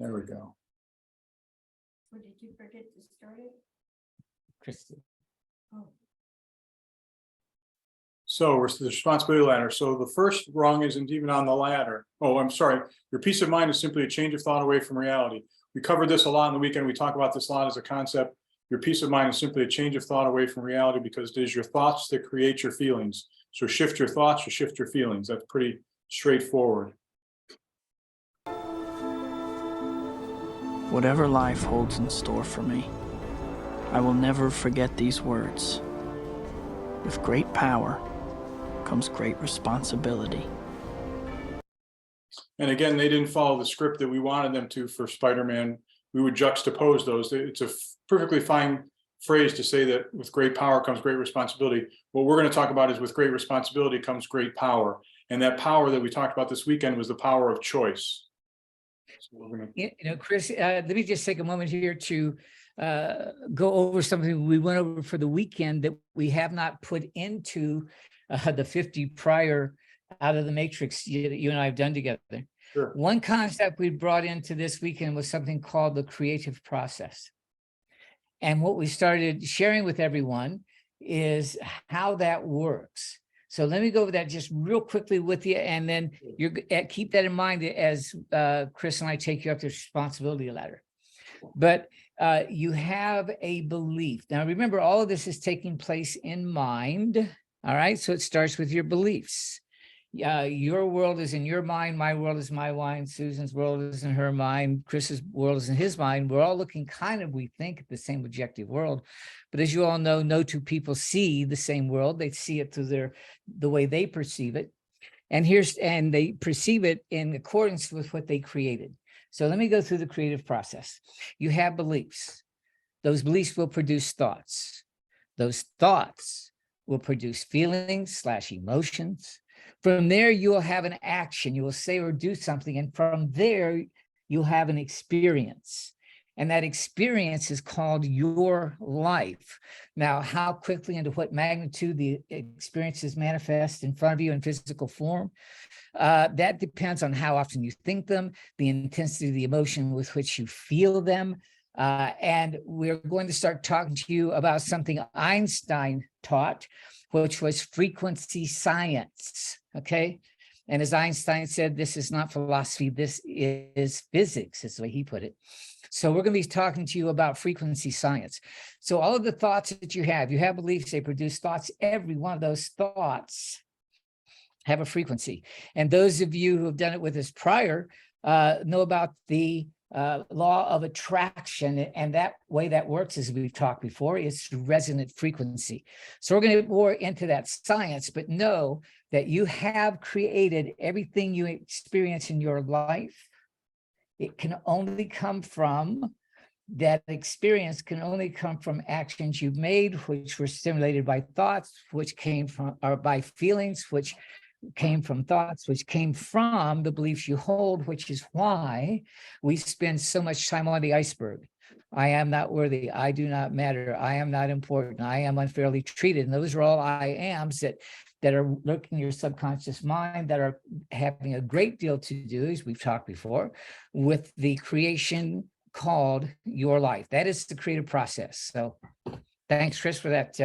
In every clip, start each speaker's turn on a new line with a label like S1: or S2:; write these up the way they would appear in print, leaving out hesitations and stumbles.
S1: There we go.
S2: Or did you forget to start it?
S3: Christy.
S2: Oh,
S1: So we're to the responsibility ladder. So the first rung isn't even on the ladder. Oh, I'm sorry. Your peace of mind is simply a change of thought away from reality. We covered this a lot in the weekend. We talk about this a lot as a concept. Your peace of mind is simply a change of thought away from reality because it is your thoughts that create your feelings. So shift your thoughts or shift your feelings. That's pretty straightforward.
S4: Whatever life holds in store for me, I will never forget these words. With great power comes great responsibility.
S1: And again, they didn't follow the script that we wanted them to for Spider-Man. We would juxtapose those. It's a perfectly fine phrase to say that with great power comes great responsibility. What we're going to talk about is with great responsibility comes great power. And that power that we talked about this weekend was the power of choice. So we're going to...
S3: Chris, let me just take a moment here to go over something we went over for the weekend that we have not put into the 50 prior Out of the Matrix that you and I have done together.
S1: Sure.
S3: One concept we brought into this weekend was something called the creative process. And what we started sharing with everyone is how that works. So let me go over that just real quickly with you, and then you're keep that in mind as Chris and I take you up the responsibility ladder. But you have a belief. Now, remember, all of this is taking place in mind. All right. So it starts with your beliefs. Your world is in your mind. My world is my mind. Susan's world is in her mind. Chris's world is in his mind. We're all looking kind of, we think, at the same objective world. But as you all know, no two people see the same world. They see it through the way they perceive it. And they perceive it in accordance with what they created. So let me go through the creative process. You have beliefs. Those beliefs will produce thoughts. Those thoughts will produce feelings / emotions. From there, you will have an action. You will say or do something. And from there, you'll have an experience. And that experience is called your life. Now, how quickly and to what magnitude the experiences manifest in front of you in physical form, that depends on how often you think them, the intensity of the emotion with which you feel them. And we're going to start talking to you about something Einstein taught, which was frequency science, okay? And as Einstein said, this is not philosophy, this is physics, is the way he put it. So we're going to be talking to you about frequency science. So all of the thoughts that you have beliefs, they produce thoughts. Every one of those thoughts have a frequency. And those of you who have done it with us prior know about the law of attraction, and that way that works, as we've talked before, is resonant frequency. So we're going to get more into that science, but know that you have created everything you experience in your life. It can only come from, that experience can only come from actions you've made, which were stimulated by thoughts, which came from, or by feelings, which came from thoughts, which came from the beliefs you hold, which is why we spend so much time on the iceberg. I am not worthy. I do not matter. I am not important. I am unfairly treated. And those are all I ams that are lurking in your subconscious mind, that are having a great deal to do, as we've talked before, with the creation called your life. That is the creative process. So thanks, Chris, for that.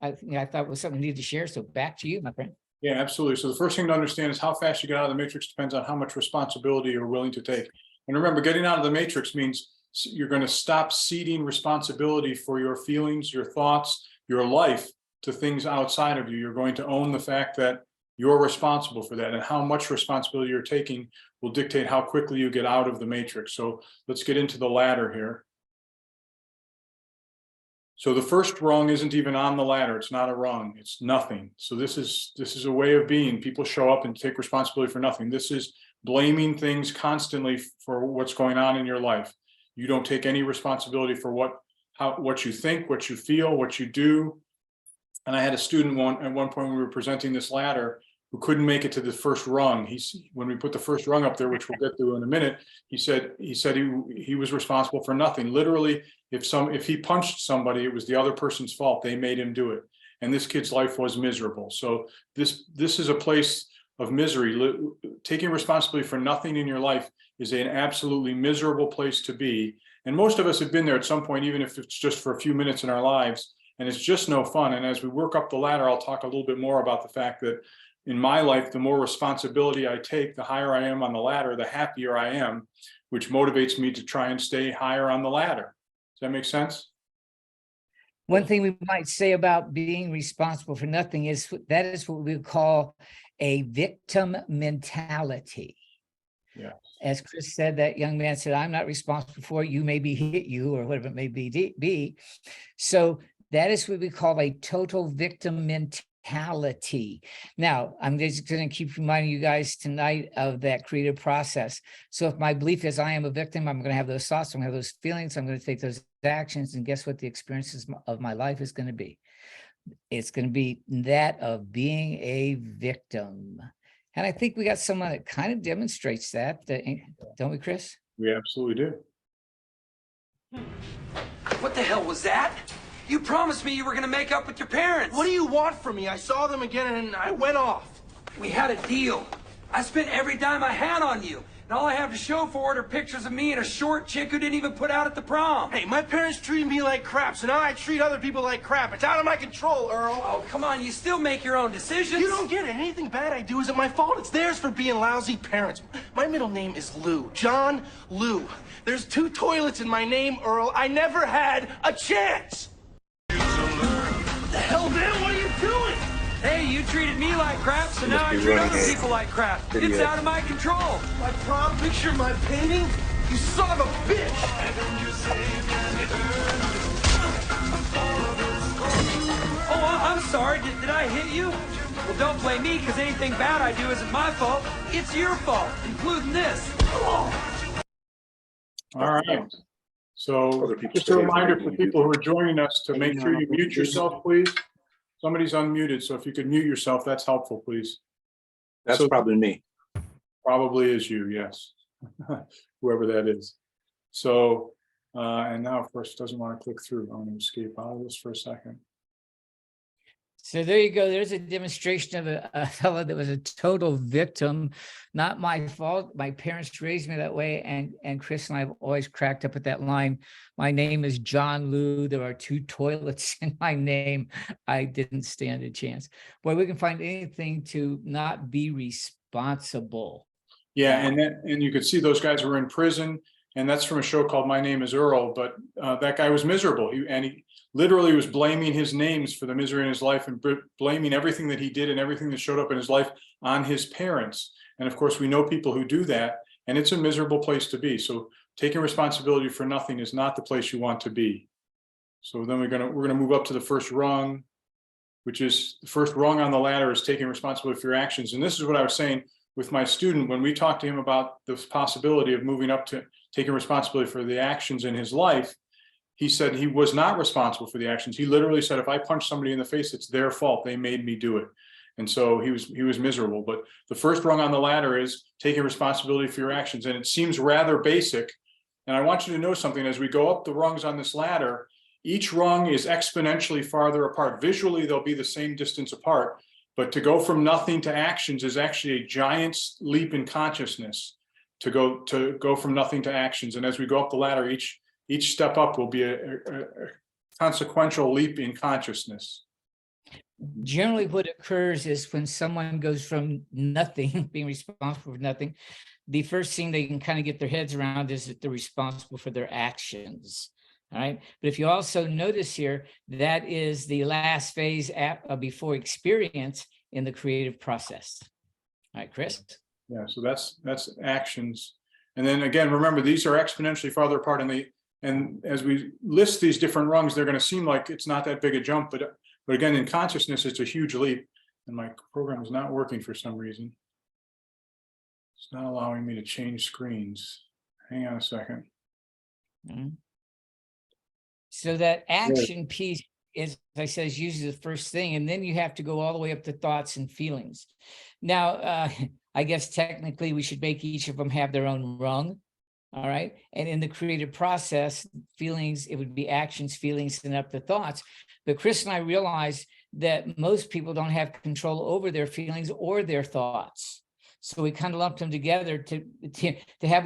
S3: I thought it was something we needed to share. So back to you, my friend.
S1: Yeah, absolutely. So the first thing to understand is how fast you get out of the matrix depends on how much responsibility you're willing to take. And remember, getting out of the matrix means you're going to stop ceding responsibility for your feelings, your thoughts, your life to things outside of you. You're going to own the fact that you're responsible for that, and how much responsibility you're taking will dictate how quickly you get out of the matrix. So let's get into the ladder here. So the first rung isn't even on the ladder. It's not a rung. It's nothing. So this is a way of being. People show up and take responsibility for nothing. This is blaming things constantly for what's going on in your life. You don't take any responsibility for what you think, what you feel, what you do. And I had a student at one point when we were presenting this ladder who couldn't make it to the first rung. When we put the first rung up there, which we'll get to in a minute, he said he was responsible for nothing. Literally, if he punched somebody, it was the other person's fault. They made him do it. And this kid's life was miserable. So this is a place of misery. Taking responsibility for nothing in your life is an absolutely miserable place to be. And most of us have been there at some point, even if it's just for a few minutes in our lives, and it's just no fun. And as we work up the ladder, I'll talk a little bit more about the fact that in my life, the more responsibility I take, the higher I am on the ladder, the happier I am, which motivates me to try and stay higher on the ladder. Does that make sense?
S3: One thing we might say about being responsible for nothing is that is what we call a victim mentality.
S1: Yeah.
S3: As Chris said, that young man said, I'm not responsible for it. You maybe hit you or whatever it may be. So that is what we call a total victim mentality. Now, I'm just going to keep reminding you guys tonight of that creative process. So if my belief is I am a victim, I'm going to have those thoughts, I'm going to have those feelings, I'm going to take those actions, and guess what the experiences of my life is going to be? It's going to be that of being a victim. And I think we got someone that kind of demonstrates that, don't we, Chris?
S1: We absolutely do.
S5: What the hell was that? You promised me you were going to make up with your parents.
S6: What do you want from me? I saw them again and I went off.
S5: We had a deal. I spent every dime I had on you. And all I have to show for it are pictures of me and a short chick who didn't even put out at the prom.
S6: Hey, my parents treated me like crap, so now I treat other people like crap. It's out of my control, Earl.
S5: Oh, come on. You still make your own decisions.
S6: You don't get it. Anything bad I do isn't my fault. It's theirs for being lousy parents. My middle name is Lou. John Lou. There's 2 toilets in my name, Earl. I never had a chance. What the hell, man? What are you doing?
S5: Hey, you treated me like crap, so now I treat other people like crap. It's out of my control.
S6: My prom picture, my painting? You son of a bitch!
S5: Oh, I'm sorry. Did I hit you? Well, don't blame me, because anything bad I do isn't my fault. It's your fault, including this.
S1: All right. So just a reminder for people who are joining us to make sure you mute yourself, please. Somebody's unmuted, so if you could mute yourself, that's helpful, please.
S7: That's
S1: So-
S7: probably me.
S1: Probably is you, yes. Whoever that is. So, and now, of course, it doesn't want to click through. I'm going to escape out of this for a second.
S3: So there you go. There's a demonstration of a fellow that was a total victim. Not my fault. My parents raised me that way. And Chris and I have always cracked up at that line. My name is John Lou. There are 2 toilets in my name. I didn't stand a chance. Boy, we can find anything to not be responsible.
S1: Yeah, and you could see those guys were in prison, and that's from a show called My Name is Earl, but that guy was miserable. He literally was blaming his names for the misery in his life and blaming everything that he did and everything that showed up in his life on his parents. And of course, we know people who do that, and it's a miserable place to be. So taking responsibility for nothing is not the place you want to be. So then we're gonna move up to the first rung, which is the first rung on the ladder is taking responsibility for your actions. And this is what I was saying with my student when we talked to him about the possibility of moving up to taking responsibility for the actions in his life. He said he was not responsible for the actions. He literally said, if I punch somebody in the face, it's their fault. They made me do it. And so he was miserable. But the first rung on the ladder is taking responsibility for your actions. And it seems rather basic. And I want you to know something. As we go up the rungs on this ladder, each rung is exponentially farther apart. Visually, they'll be the same distance apart. But to go from nothing to actions is actually a giant leap in consciousness to go from nothing to actions. And as we go up the ladder, each step up will be a consequential leap in consciousness.
S3: Generally, what occurs is when someone goes from nothing, being responsible for nothing, the first thing they can kind of get their heads around is that they're responsible for their actions. All right. But if you also notice here, that is the last phase before experience in the creative process. All right, Chris.
S1: Yeah, so that's actions. And then again, remember, these are exponentially farther apart, and as we list these different rungs, they're going to seem like it's not that big a jump, but again, in consciousness, it's a huge leap. And my program is not working for some reason. It's not allowing me to change screens. Hang on a second.
S3: Mm-hmm. So that action piece is, as I said, is usually the first thing, and then you have to go all the way up to thoughts and feelings. Now, I guess technically we should make each of them have their own rung. All right. And in the creative process, feelings, it would be actions, feelings, and up to thoughts. But Chris and I realized that most people don't have control over their feelings or their thoughts. So we kind of lumped them together to have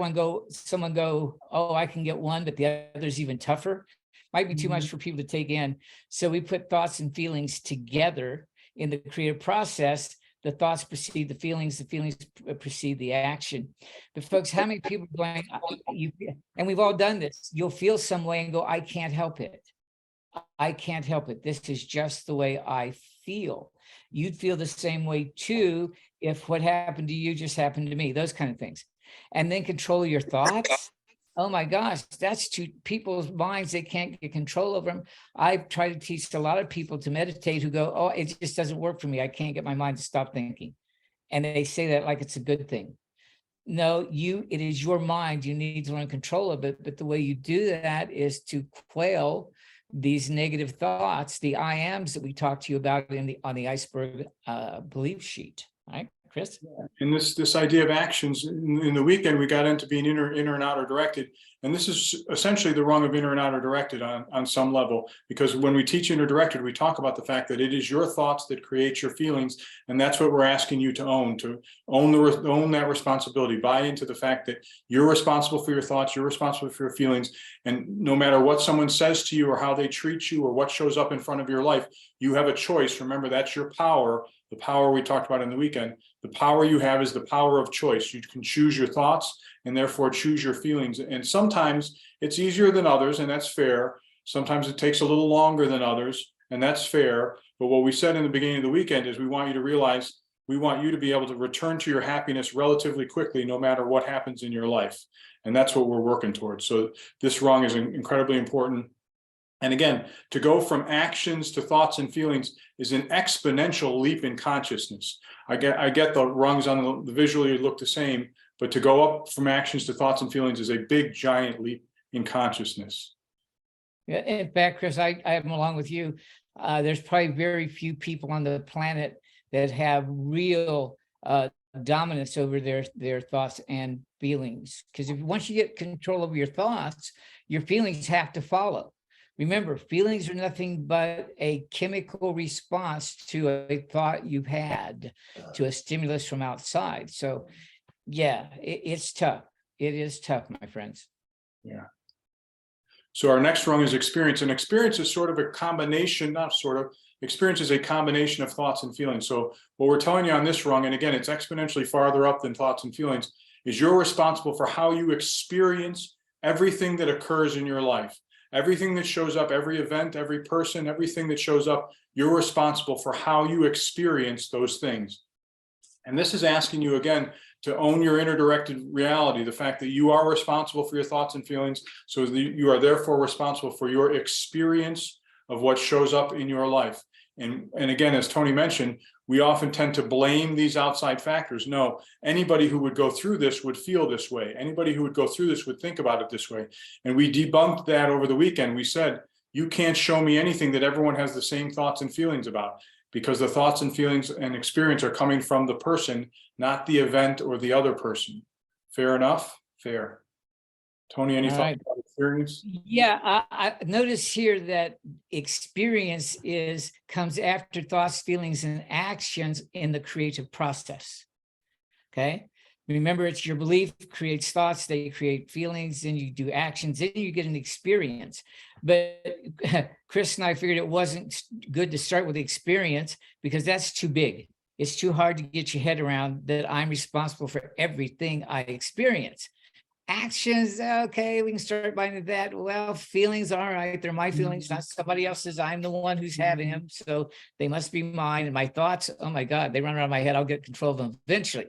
S3: someone go, oh, I can get one, but the other's even tougher. Might be too much for people to take in. So we put thoughts and feelings together in the creative process. The thoughts precede the feelings precede the action. But folks, how many people are going, and we've all done this, you'll feel some way and go, I can't help it. I can't help it. This is just the way I feel. You'd feel the same way too if what happened to you just happened to me, those kind of things. And then control your thoughts. Oh my gosh, that's to people's minds. They can't get control over them. I've tried to teach a lot of people to meditate who go, oh, it just doesn't work for me. I can't get my mind to stop thinking. And they say that like it's a good thing. No, it is your mind. You need to learn control of it. But the way you do that is to quail these negative thoughts, the I ams that we talked to you about on the iceberg belief sheet, right, Chris?
S1: And this idea of actions in the weekend, we got into being inner and outer directed. And this is essentially the wrong of inner and outer directed on some level, because when we teach inner directed, we talk about the fact that it is your thoughts that create your feelings. And that's what we're asking you to own that responsibility, buy into the fact that you're responsible for your thoughts, you're responsible for your feelings. And no matter what someone says to you or how they treat you or what shows up in front of your life, you have a choice. Remember, that's your power. The power we talked about in the weekend, the power you have is the power of choice. You can choose your thoughts and therefore choose your feelings. And sometimes it's easier than others, and that's fair. Sometimes it takes a little longer than others, and that's fair. But what we said in the beginning of the weekend is we want you to realize, we want you to be able to return to your happiness relatively quickly, no matter what happens in your life. And that's what we're working towards. So this rung is incredibly important. And again, to go from actions to thoughts and feelings is an exponential leap in consciousness. I get the rungs on the visually look the same, but to go up from actions to thoughts and feelings is a big, giant leap in consciousness.
S3: Yeah, in fact, Chris, I am along with you. There's probably very few people on the planet that have real dominance over their thoughts and feelings. Because once you get control over your thoughts, your feelings have to follow. Remember, feelings are nothing but a chemical response to a thought you've had, to a stimulus from outside. So, yeah, it's tough. It is tough, my friends.
S1: Yeah. So our next rung is experience. And experience is sort of a combination, not sort of, experience is a combination of thoughts and feelings. So what we're telling you on this rung, and again, it's exponentially farther up than thoughts and feelings, is you're responsible for how you experience everything that occurs in your life. Everything that shows up, every event, every person, everything that shows up, you're responsible for how you experience those things. And this is asking you again to own your inner directed reality, the fact that you are responsible for your thoughts and feelings. So you are therefore responsible for your experience of what shows up in your life. And again, as Tony mentioned, we often tend to blame these outside factors. No, anybody who would go through this would feel this way. Anybody who would go through this would think about it this way. And we debunked that over the weekend. We said, you can't show me anything that everyone has the same thoughts and feelings about, because the thoughts and feelings and experience are coming from the person, not the event or the other person. Fair enough? Fair. Tony, any thoughts about experience?
S3: Yeah, I notice here that experience comes after thoughts, feelings, and actions in the creative process. Okay. Remember, it's your belief creates thoughts, they create feelings, then you do actions, then you get an experience. But Chris and I figured it wasn't good to start with experience because that's too big. It's too hard to get your head around that I'm responsible for everything I experience. Actions, okay, we can start buying into that. Well, feelings, all right, they're my feelings, not somebody else's. I'm the one who's having them, so they must be mine. And my thoughts, oh my God, they run around my head. I'll get control of them eventually.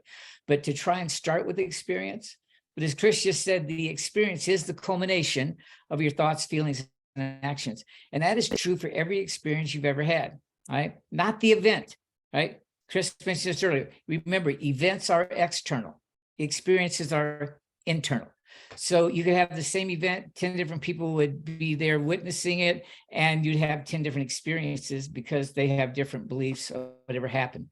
S3: But to try and start with the experience, but as Chris just said, the experience is the culmination of your thoughts, feelings, and actions. And that is true for every experience you've ever had, right? Not the event, right? Chris mentioned this earlier. Remember, events are external. Experiences are internal. So you could have the same event, 10 different people would be there witnessing it, and you'd have 10 different experiences because they have different beliefs of whatever happened.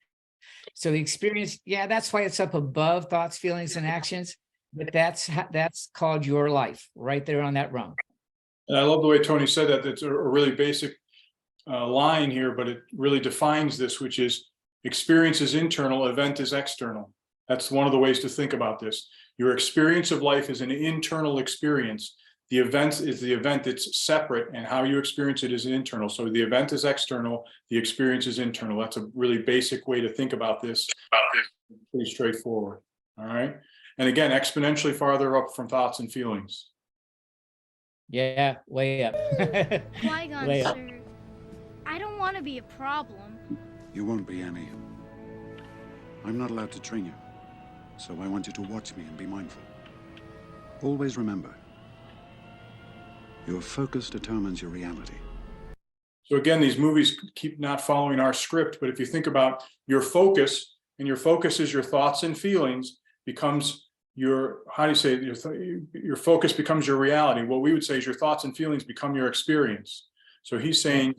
S3: So the experience, yeah, that's why it's up above thoughts, feelings, and actions, but that's called your life right there on that rung.
S1: And I love the way Tony said that. It's a really basic line here, but it really defines this, which is experience is internal, event is external. That's one of the ways to think about this. Your experience of life is an internal experience. The event is the event that's separate, and how you experience it is internal. So the event is external, the experience is internal. That's a really basic way to think about this. Pretty straightforward. All right. And again, exponentially farther up from thoughts and feelings.
S3: Yeah, way up.
S7: Qui-Gon,
S3: Way up.
S7: sir. I don't want to be a problem.
S8: You won't be, Annie. I'm not allowed to train you, so I want you to watch me and be mindful. Always remember, your focus determines your reality.
S1: So again, these movies keep not following our script, but if you think about your focus, and your focus is your thoughts and feelings, becomes your, how do you say it? Your focus becomes your reality. What we would say is your thoughts and feelings become your experience. So he's saying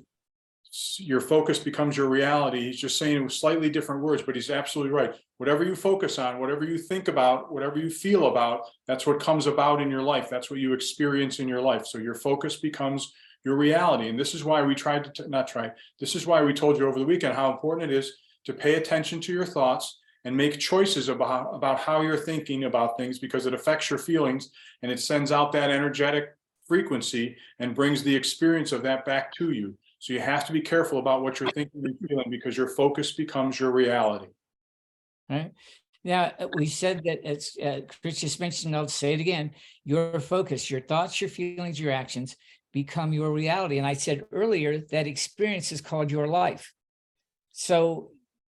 S1: your focus becomes your reality. He's just saying it with slightly different words, but he's absolutely right. Whatever you focus on, whatever you think about, whatever you feel about, that's what comes about in your life. That's what you experience in your life. So your focus becomes your reality. And this is why we tried to, this is why we told you over the weekend how important it is to pay attention to your thoughts and make choices about how you're thinking about things, because it affects your feelings and it sends out that energetic frequency and brings the experience of that back to you. So you have to be careful about what you're thinking and feeling, because your focus becomes your reality.
S3: Right. Now, we said that it's, Chris just mentioned, I'll say it again, your focus, your thoughts, your feelings, your actions become your reality. And I said earlier that experience is called your life. So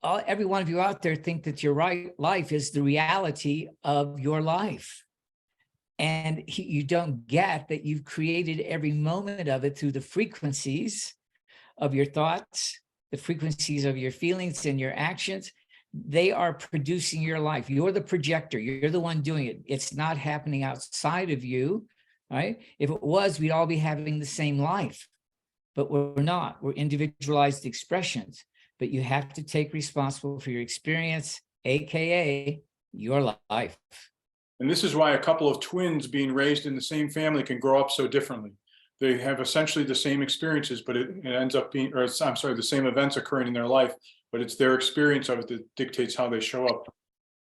S3: every one of you out there think that your life is the reality of your life. And you don't get that you've created every moment of it through the frequencies of your thoughts, the frequencies of your feelings and your actions. They are producing your life. You're the projector. You're the one doing it. It's not happening outside of you, right? If it was, we'd all be having the same life, but we're not. We're individualized expressions, but you have to take responsibility for your experience, AKA your life.
S1: And this is why a couple of twins being raised in the same family can grow up so differently. They have essentially the same experiences, but it ends up being, or I'm sorry, the same events occurring in their life, but it's their experience of it that dictates how they show up.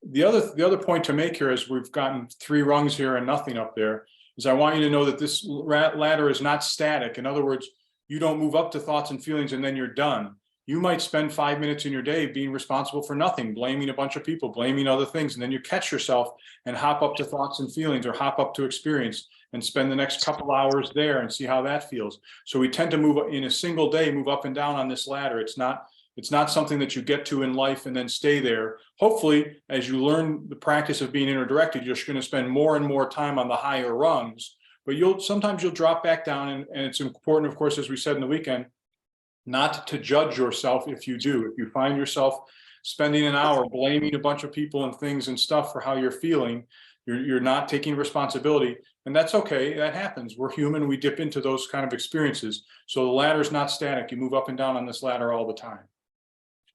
S1: The other point to make here is we've gotten 3 rungs here and nothing up there, is I want you to know that this ladder is not static. In other words, you don't move up to thoughts and feelings and then you're done. You might spend 5 minutes in your day being responsible for nothing, blaming a bunch of people, blaming other things, and then you catch yourself and hop up to thoughts and feelings, or hop up to experience and spend the next couple hours there and see how that feels. So we tend to move in a single day, move up and down on this ladder. It's not something that you get to in life and then stay there. Hopefully, as you learn the practice of being interdirected, you're just going to spend more and more time on the higher rungs, but sometimes you'll drop back down. And it's important, of course, as we said in the weekend, not to judge yourself if you do. If you find yourself spending an hour blaming a bunch of people and things and stuff for how you're feeling, you're not taking responsibility, and that's okay. That happens. We're human. We dip into those kind of experiences. So the ladder's not static. You move up and down on this ladder all the time.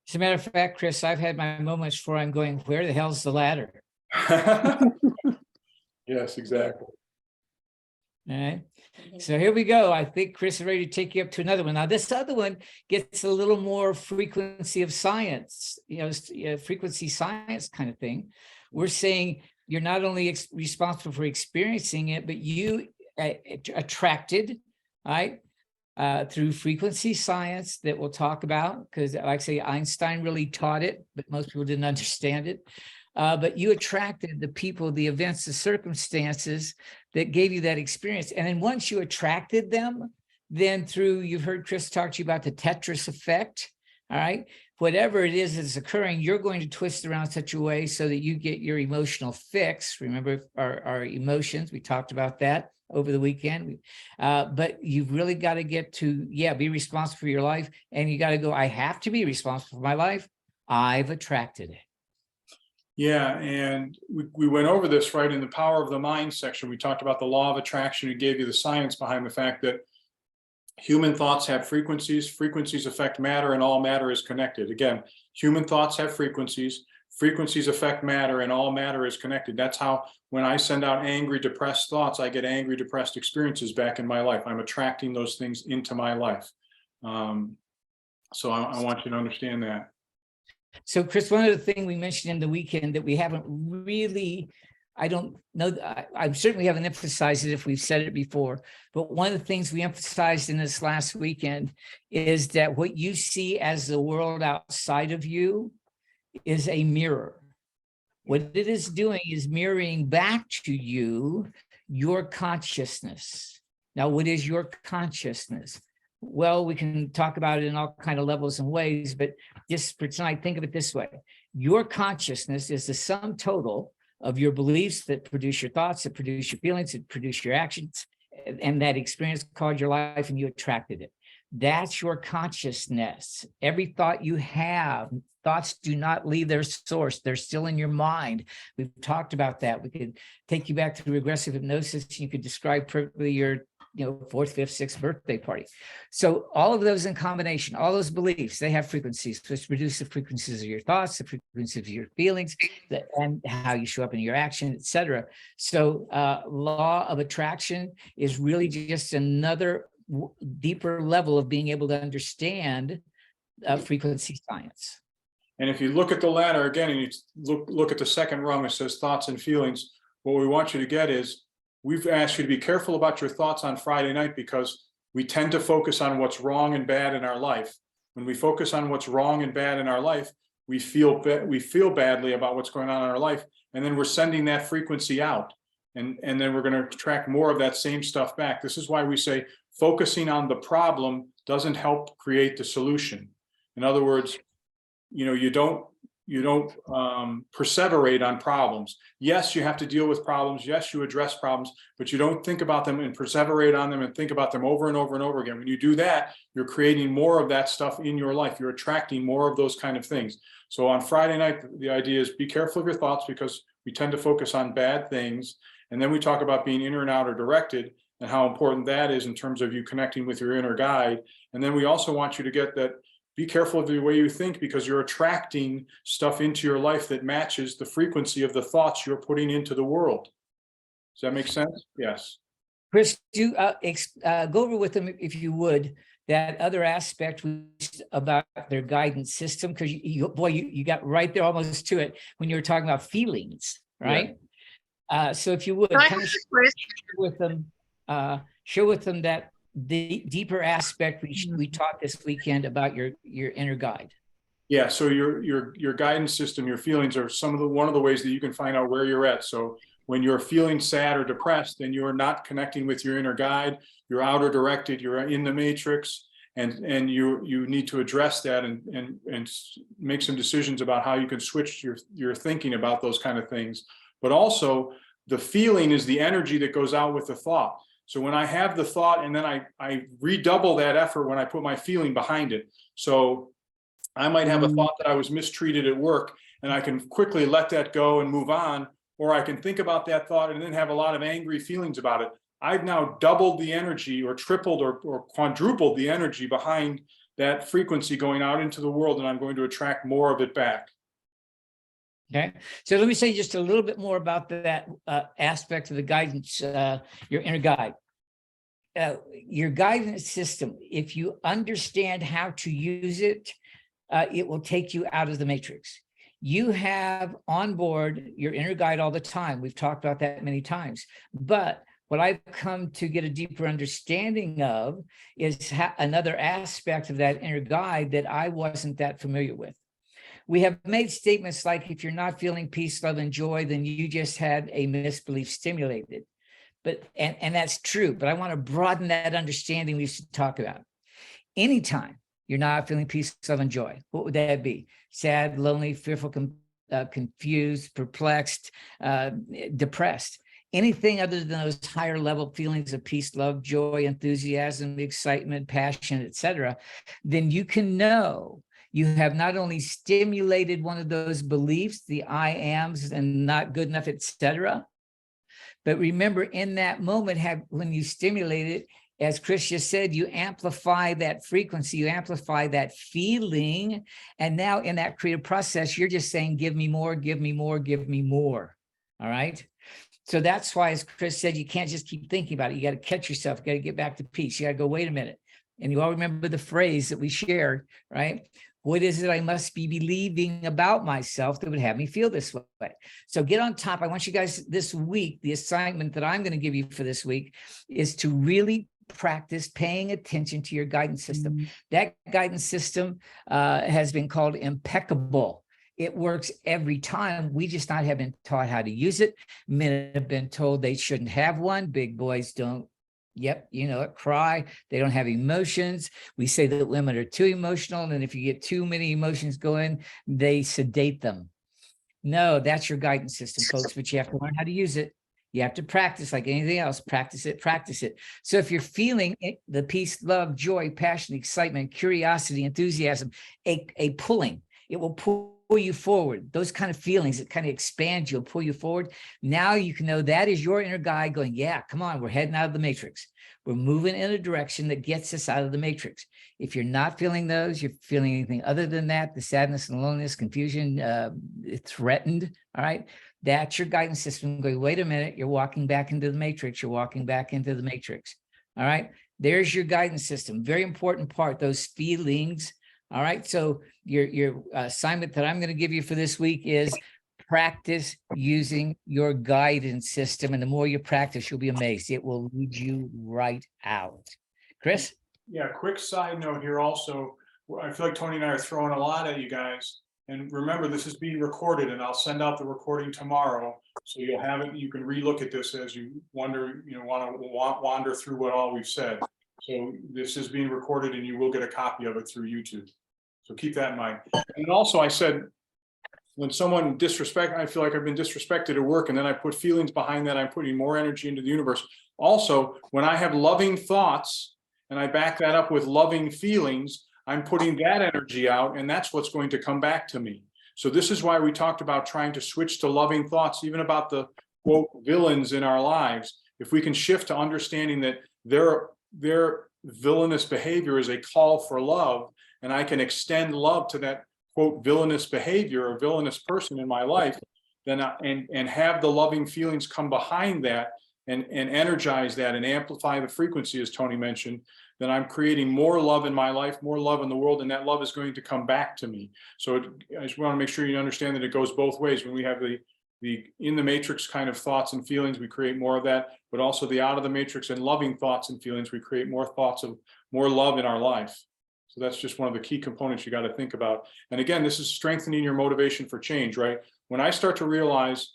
S3: As a matter of fact, Chris, I've had my moments where I'm going, where the hell's the ladder?
S1: Yes, exactly.
S3: All right. So here we go. I think Chris is ready to take you up to another one. Now, this other one gets a little more frequency of science, frequency science kind of thing. We're saying you're not only responsible for experiencing it, but you attracted, right, through frequency science that we'll talk about, because like I say, Einstein really taught it, but most people didn't understand it. But you attracted the people, the events, the circumstances that gave you that experience. And then once you attracted them, then through, you've heard Chris talk to you about the Tetris effect, all right? Whatever it is that's occurring, you're going to twist around such a way so that you get your emotional fix. Remember our emotions, we talked about that over the weekend. But you've really got to get to, be responsible for your life. And you got to go, I have to be responsible for my life. I've attracted it.
S1: Yeah, and we went over this right in the Power of the Mind section. We talked about the law of attraction and gave you the science behind the fact that human thoughts have frequencies, frequencies affect matter, and all matter is connected. Again, human thoughts have frequencies, frequencies affect matter, and all matter is connected. That's how, when I send out angry, depressed thoughts, I get angry, depressed experiences back in my life. I'm attracting those things into my life. So I want you to understand that.
S3: So Chris, one of the things we mentioned in the weekend that we haven't really, I don't know, I certainly haven't emphasized it if we've said it before, but one of the things we emphasized in this last weekend is that what you see as the world outside of you is a mirror. What it is doing is mirroring back to you your consciousness. Now, what is your consciousness? Well, we can talk about it in all kinds of levels and ways, but just for tonight, think of it this way. Your consciousness is the sum total of your beliefs that produce your thoughts, that produce your feelings, that produce your actions, and that experience called your life, and you attracted it. That's your consciousness. Every thought you have, thoughts do not leave their source. They're still in your mind. We've talked about that. We could take you back to regressive hypnosis. You could describe perfectly your fourth, fifth, sixth birthday party. So all of those in combination, all those beliefs, they have frequencies, which produce the frequencies of your thoughts, the frequencies of your feelings, and how you show up in your action, etc. So law of attraction is really just another deeper level of being able to understand frequency science.
S1: And if you look at the ladder again, and you look at the second rung, it says thoughts and feelings. What we want you to get is, we've asked you to be careful about your thoughts on Friday night, because we tend to focus on what's wrong and bad in our life. When we focus on what's wrong and bad in our life, we feel badly about what's going on in our life, and then we're sending that frequency out, and then we're going to attract more of that same stuff back. This is why we say focusing on the problem doesn't help create the solution. In other words, you don't perseverate on problems. Yes, you have to deal with problems. Yes, you address problems, but you don't think about them and perseverate on them and think about them over and over and over again. When you do that, you're creating more of that stuff in your life. You're attracting more of those kind of things. So on Friday night, the idea is be careful of your thoughts, because we tend to focus on bad things. And then we talk about being inner and outer directed and how important that is in terms of you connecting with your inner guide. And then we also want you to get that, be careful of the way you think, because you're attracting stuff into your life that matches the frequency of the thoughts you're putting into the world. Does that make sense? Yes.
S3: Chris, do go over with them, if you would, that other aspect about their guidance system, because you got right there almost to it when you were talking about feelings, right? Yeah. So if you would, kind of share with them that the deeper aspect we taught this weekend about your inner guide.
S1: Yeah, so your guidance system, your feelings are one of the ways that you can find out where you're at. So when you're feeling sad or depressed, then you're not connecting with your inner guide, you're outer directed, you're in the matrix, and you need to address that and make some decisions about how you can switch your thinking about those kind of things. But also, the feeling is the energy that goes out with the thought. So when I have the thought, and then I redouble that effort when I put my feeling behind it. So I might have a thought that I was mistreated at work, and I can quickly let that go and move on, or I can think about that thought and then have a lot of angry feelings about it. I've now doubled the energy, or tripled or quadrupled the energy behind that frequency going out into the world, and I'm going to attract more of it back.
S3: Okay, so let me say just a little bit more about that aspect of the guidance, your inner guide. Your guidance system, if you understand how to use it, it will take you out of the matrix. You have on board your inner guide all the time. We've talked about that many times. But what I've come to get a deeper understanding of is another aspect of that inner guide that I wasn't that familiar with. We have made statements like, if you're not feeling peace, love, and joy, then you just had a misbelief stimulated. But and that's true, but I want to broaden that understanding we used to talk about. Anytime you're not feeling peace, love, and joy, what would that be? Sad, lonely, fearful, confused, perplexed, depressed. Anything other than those higher level feelings of peace, love, joy, enthusiasm, excitement, passion, etc., then you can know you have not only stimulated one of those beliefs, the I ams and not good enough, etc., but remember, in that moment, when you stimulate it, as Chris just said, you amplify that frequency, you amplify that feeling, and now in that creative process, you're just saying, give me more, give me more, give me more, all right? So that's why, as Chris said, you can't just keep thinking about it. You got to catch yourself, you got to get back to peace. You got to go, wait a minute. And you all remember the phrase that we shared, right? What is it I must be believing about myself that would have me feel this way? So get on top. I want you guys this week, the assignment that I'm going to give you for this week is to really practice paying attention to your guidance system. That guidance system has been called impeccable. It works every time. We just not have been taught how to use it. Men have been told they shouldn't have one. Big boys don't. Yep, you know it, cry. They don't have emotions. We say that women are too emotional, and if you get too many emotions going, they sedate them. No, that's your guidance system, folks, but you have to learn how to use it. You have to practice like anything else. Practice it, practice it. So if you're feeling it, the peace, love, joy, passion, excitement, curiosity, enthusiasm, a pulling, it will pull you forward. Those kind of feelings, it kind of expands you, pull you forward. Now you can know that is your inner guide going, yeah, come on, we're heading out of the matrix. We're moving in a direction that gets us out of the matrix. If you're not feeling those, you're feeling anything other than that, the sadness and loneliness, confusion, threatened, all right, that's your guidance system going, wait a minute, you're walking back into the matrix. You're walking back into the matrix. All right, there's your guidance system. Very important part, those feelings. All right, so your assignment that I'm going to give you for this week is practice using your guidance system. And the more you practice, you'll be amazed. It will lead you right out. Chris?
S1: Yeah, quick side note here also. I feel like Tony and I are throwing a lot at you guys. And remember, this is being recorded, and I'll send out the recording tomorrow. So you'll have it. You can relook at this as you wonder, want to wander through what all we've said. So this is being recorded, and you will get a copy of it through YouTube. So keep that in mind. And also I said, when someone I feel like I've been disrespected at work, and then I put feelings behind that, I'm putting more energy into the universe. Also, when I have loving thoughts and I back that up with loving feelings, I'm putting that energy out, and that's what's going to come back to me. So this is why we talked about trying to switch to loving thoughts, even about the quote villains in our lives. If we can shift to understanding that their villainous behavior is a call for love, and I can extend love to that quote villainous behavior or villainous person in my life, then and have the loving feelings come behind that and energize that and amplify the frequency, as Tony mentioned, then I'm creating more love in my life, more love in the world, and that love is going to come back to me. So I just want to make sure you understand that it goes both ways. When we have the in the matrix kind of thoughts and feelings, we create more of that, but also the out of the matrix and loving thoughts and feelings, we create more thoughts of more love in our life. So that's just one of the key components you got to think about. And again, this is strengthening your motivation for change, right? When I start to realize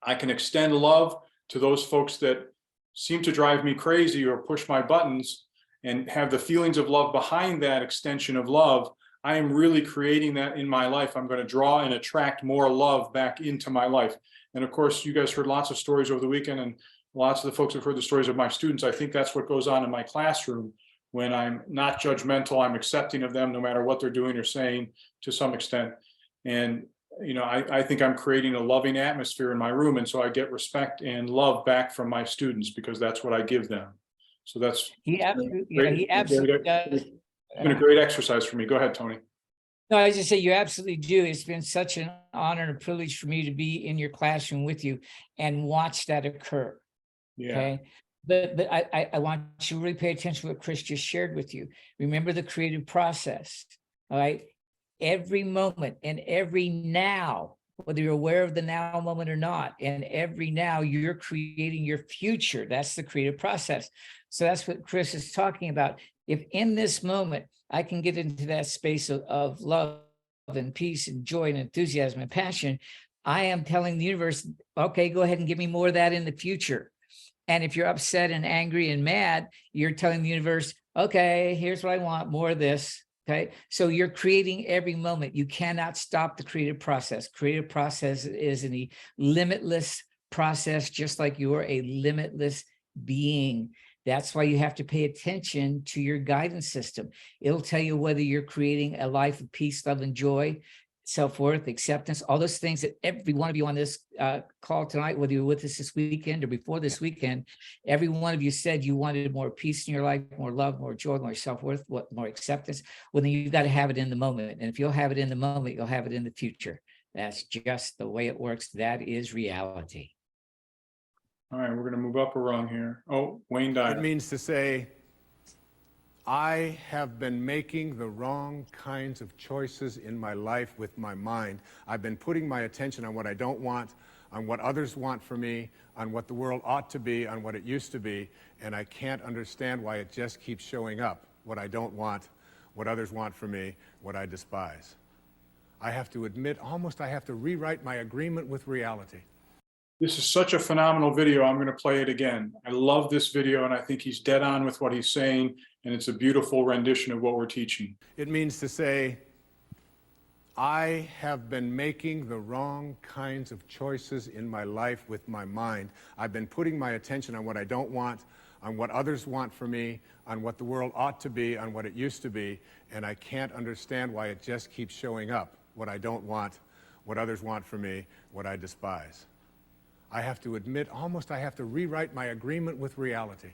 S1: I can extend love to those folks that seem to drive me crazy or push my buttons, and have the feelings of love behind that extension of love, I am really creating that in my life. I'm going to draw and attract more love back into my life. And of course, you guys heard lots of stories over the weekend, and lots of the folks have heard the stories of my students. I think that's what goes on in my classroom. When I'm not judgmental, I'm accepting of them no matter what they're doing or saying to some extent. And I think I'm creating a loving atmosphere in my room. And so I get respect and love back from my students because that's what I give them. So that's
S3: He absolutely does.
S1: It's been a great exercise for me. Go ahead, Tony.
S3: No, I just say you absolutely do. It's been such an honor and a privilege for me to be in your classroom with you and watch that occur.
S1: Yeah.
S3: Okay. But I want you to really pay attention to what Chris just shared with you. Remember the creative process. All right. Every moment and every now, whether you're aware of the now moment or not, and every now you're creating your future. That's the creative process. So that's what Chris is talking about. If in this moment I can get into that space of love and peace and joy and enthusiasm and passion, I am telling the universe, okay, go ahead and give me more of that in the future. And if you're upset and angry and mad, you're telling the universe, okay, here's what I want, more of this. Okay, so you're creating every moment. You cannot stop the creative process. Creative process is a limitless process, just like you're a limitless being. That's why you have to pay attention to your guidance system. It'll tell you whether you're creating a life of peace, love, and joy, self-worth, acceptance, all those things that every one of you on this call tonight, whether you're with us this weekend or before this weekend, every one of you said you wanted more peace in your life, more love, more joy, more self-worth, more acceptance. Well, then you've got to have it in the moment. And if you'll have it in the moment, you'll have it in the future. That's just the way it works. That is reality.
S1: All right, we're going to move up a rung here. Oh, Wayne died.
S9: It means to say, I have been making the wrong kinds of choices in my life with my mind. I've been putting my attention on what I don't want, on what others want for me, on what the world ought to be, on what it used to be, and I can't understand why it just keeps showing up. What I don't want, what others want for me, what I despise. I have to admit, almost I have to rewrite my agreement with reality.
S1: This is such a phenomenal video. I'm going to play it again. I love this video, and I think he's dead on with what he's saying, and it's a beautiful rendition of what we're teaching.
S9: It means to say, I have been making the wrong kinds of choices in my life with my mind. I've been putting my attention on what I don't want, on what others want for me, on what the world ought to be, on what it used to be, and I can't understand why it just keeps showing up. What I don't want, what others want for me, what I despise. I have to admit, almost I have to rewrite my agreement with reality.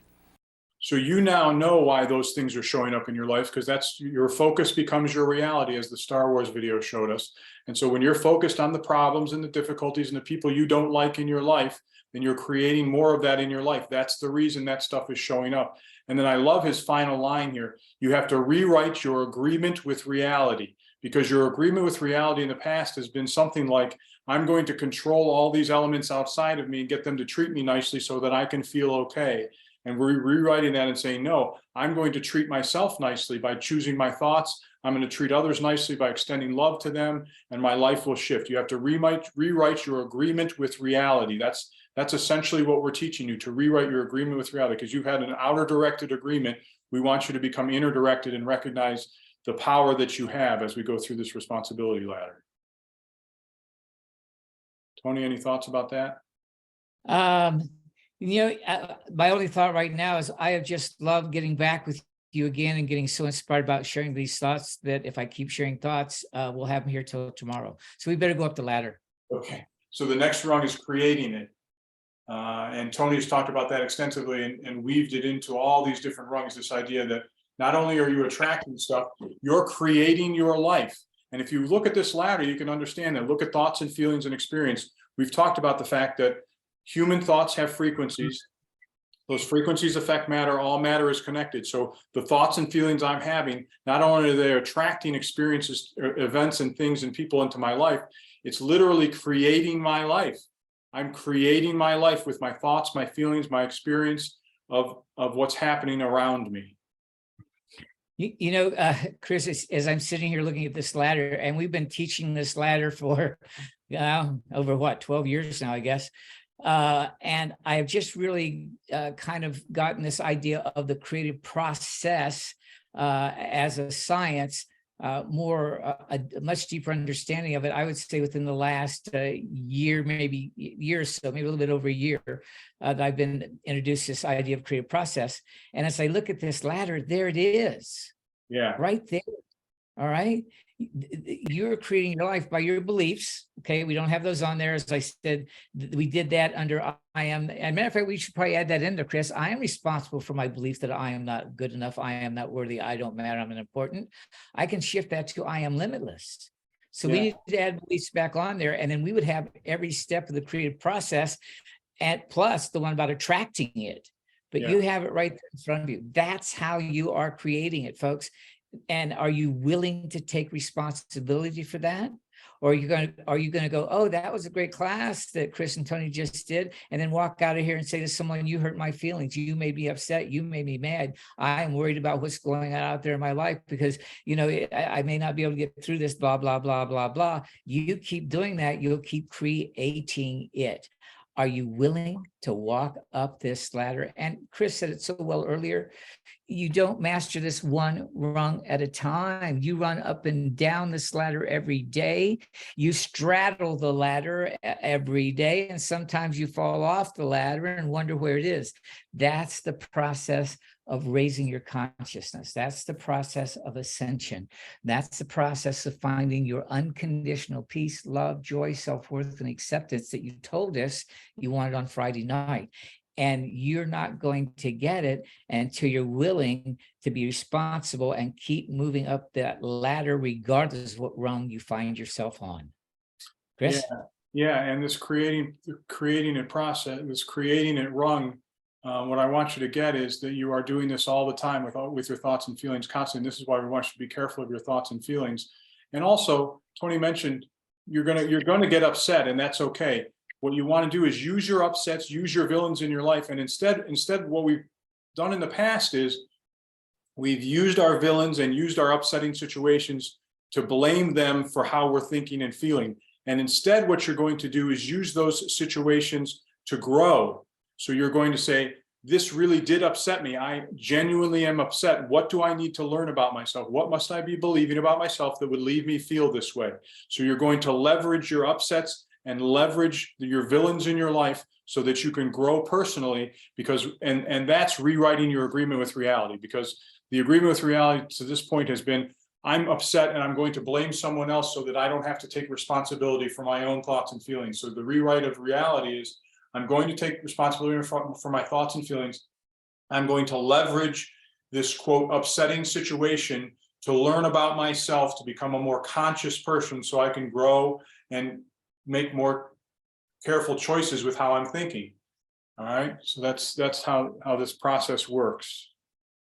S1: So you now know why those things are showing up in your life, because that's your focus becomes your reality, as the Star Wars video showed us. And so when you're focused on the problems and the difficulties and the people you don't like in your life, then you're creating more of that in your life. That's the reason that stuff is showing up. And then I love his final line here. You have to rewrite your agreement with reality, because your agreement with reality in the past has been something like, I'm going to control all these elements outside of me and get them to treat me nicely so that I can feel okay. And we're rewriting that and saying, no, I'm going to treat myself nicely by choosing my thoughts. I'm going to treat others nicely by extending love to them, and my life will shift. You have to rewrite your agreement with reality. That's essentially what we're teaching you, to rewrite your agreement with reality, because you've had an outer directed agreement. We want you to become inner directed and recognize the power that you have as we go through this responsibility ladder. Tony, any thoughts about that?
S3: My only thought right now is I have just loved getting back with you again and getting so inspired about sharing these thoughts that if I keep sharing thoughts, we'll have them here till tomorrow. So we better go up the ladder.
S1: Okay, so the next rung is creating it. And Tony's talked about that extensively and weaved it into all these different rungs, this idea that not only are you attracting stuff, you're creating your life. And if you look at this ladder, you can understand that. Look at thoughts and feelings and experience. We've talked about the fact that human thoughts have frequencies. Those frequencies affect matter. All matter is connected. So the thoughts and feelings I'm having, not only are they attracting experiences, events and things and people into my life, it's literally creating my life. I'm creating my life with my thoughts, my feelings, my experience of what's happening around me.
S3: Chris, as I'm sitting here looking at this ladder, and we've been teaching this ladder for over what, 12 years now, I guess. And I have just really kind of gotten this idea of the creative process as a science, a much deeper understanding of it, I would say within the last year, maybe year or so, maybe a little bit over a year, that I've been introduced to this idea of creative process. And as I look at this ladder, there it is.
S1: Yeah.
S3: Right there. All right. You're creating your life by your beliefs. Okay. We don't have those on there. As I said, we did that under I am. And matter of fact, we should probably add that in there, Chris. I am responsible for my belief that I am not good enough. I am not worthy. I don't matter. I'm unimportant. I can shift that to I am limitless. So we need to add beliefs back on there. And then we would have every step of the creative process, and plus the one about attracting it. But you have it right there in front of you. That's how you are creating it, folks. And are you willing to take responsibility for that? Or are you going to go, oh, that was a great class that Chris and Tony just did, and then walk out of here and say to someone, you hurt my feelings, you made me upset, you made me mad, I'm worried about what's going on out there in my life because, I may not be able to get through this, blah, blah, blah, blah, blah. You keep doing that, you'll keep creating it. Are you willing to walk up this ladder? And Chris said it so well earlier. You don't master this one rung at a time. You run up and down this ladder every day. You straddle the ladder every day. And sometimes you fall off the ladder and wonder where it is. That's the process of raising your consciousness. That's the process of ascension. That's the process of finding your unconditional peace, love, joy, self-worth, and acceptance that you told us you wanted on Friday night. And you're not going to get it until you're willing to be responsible and keep moving up that ladder, regardless of what rung you find yourself on. Chris?
S1: Yeah, and this creating a process, this creating it rung, What I want you to get is that you are doing this all the time with your thoughts and feelings constantly. This is why we want you to be careful of your thoughts and feelings. And also, Tony mentioned you're gonna get upset, and that's okay. What you want to do is use your upsets, use your villains in your life, and instead what we've done in the past is we've used our villains and used our upsetting situations to blame them for how we're thinking and feeling. And instead, what you're going to do is use those situations to grow. So you're going to say, this really did upset me. I genuinely am upset. What do I need to learn about myself? What must I be believing about myself that would leave me feel this way? So you're going to leverage your upsets and leverage your villains in your life so that you can grow personally, because, and that's rewriting your agreement with reality, because the agreement with reality to this point has been, I'm upset and I'm going to blame someone else so that I don't have to take responsibility for my own thoughts and feelings. So the rewrite of reality is, I'm going to take responsibility for my thoughts and feelings. I'm going to leverage this, quote, upsetting situation to learn about myself, to become a more conscious person so I can grow and make more careful choices with how I'm thinking. All right, so that's how this process works.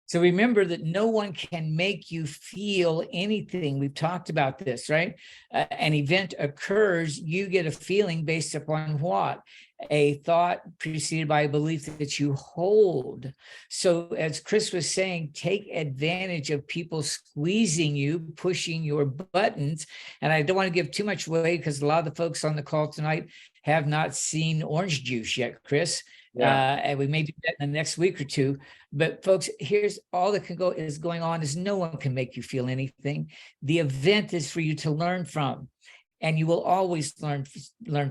S3: So remember that no one can make you feel anything. We've talked about this, right? An event occurs, you get a feeling based upon what? A thought preceded by a belief that you hold. So as Chris was saying, take advantage of people squeezing you, pushing your buttons. And I don't want to give too much away because a lot of the folks on the call tonight have not seen Orange Juice yet, Chris.
S1: Yeah.
S3: And we may do that in the next week or two. But folks, here's all that is going on is no one can make you feel anything. The event is for you to learn from, and you will always learn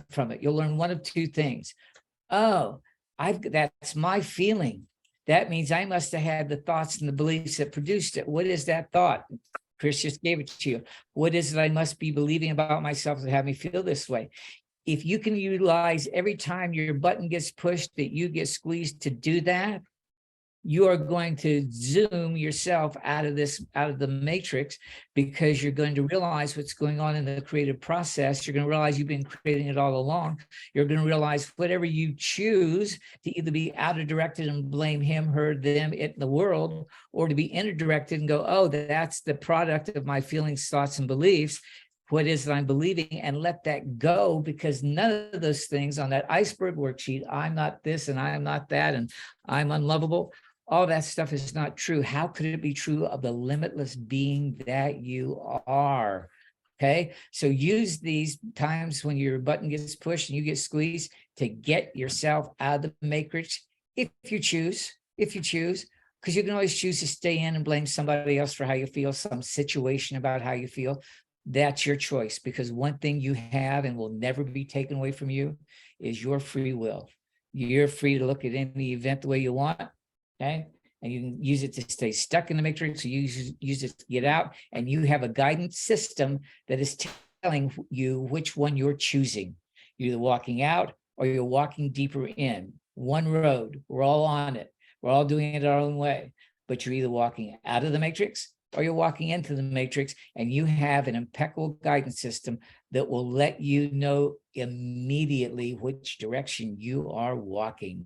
S3: from it. You'll learn one of two things. Oh, that's my feeling. That means I must have had the thoughts and the beliefs that produced it. What is that thought? Chris just gave it to you. What is it I must be believing about myself to have me feel this way? If you can utilize every time your button gets pushed that you get squeezed to do that, you are going to zoom yourself out of the matrix, because you're going to realize what's going on in the creative process. You're going to realize you've been creating it all along. You're going to realize whatever you choose to either be outer directed and blame him, her, them, it, the world, or to be inner directed and go, oh, that's the product of my feelings, thoughts, and beliefs. What is it I'm believing, and let that go, because none of those things on that iceberg worksheet, I'm not this and I'm not that and I'm unlovable, all that stuff is not true. How could it be true of the limitless being that you are? Okay, so use these times when your button gets pushed and you get squeezed to get yourself out of the matrix, if you choose, because you can always choose to stay in and blame somebody else for how you feel, some situation about how you feel. That's your choice, because one thing you have and will never be taken away from you is your free will. You're free to look at any event the way you want, okay? And you can use it to stay stuck in the matrix, or use it to get out, and you have a guidance system that is telling you which one you're choosing. You're either walking out or you're walking deeper in. One road, we're all on it. We're all doing it our own way, but you're either walking out of the matrix or you're walking into the matrix, and you have an impeccable guidance system that will let you know immediately which direction you are walking.